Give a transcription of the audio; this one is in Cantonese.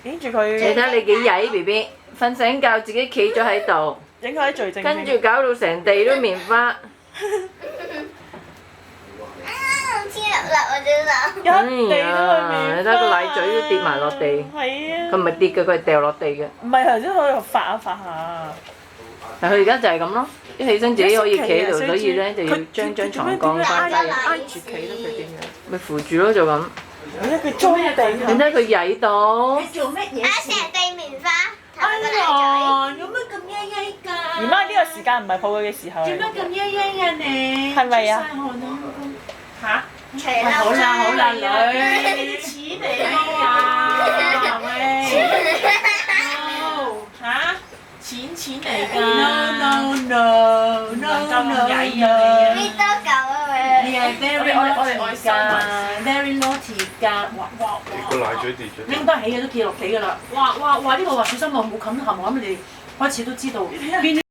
影住佢。你睇你幾曳 B B， 瞓醒覺自己企咗喺度，影佢喺最正。跟住搞到成地都棉花。黐立立我隻手。一地都係棉花。你睇個奶嘴都跌埋落地。係啊。佢唔係跌嘅，佢係掉落地嘅。唔係頭先佢發下發下。但佢而家就係咁咯，一起身自己可以企喺度，所以咧就要將張床降翻低，挨住企咯，佢點樣？咪扶住咯就咁。佢裝地你睇佢曳到。你做乜嘢？成地棉花。哎呀，做乜咁曳曳㗎？姨媽呢個時間唔係抱佢嘅時候。做乜咁曳曳啊你？係咪啊？嚇！除好啦好啦，女。你錢嚟㗎，喂！嚇！錢嚟㗎。No no no no no！呢多嚿啊你係 very naughty 㗎 ，very naughty 㗎，哇！個奶嘴跌咗。拎得起嘅都跌落地㗎啦，哇！呢個話小心喎，冇冚冚，我諗你哋開始都知道邊啲。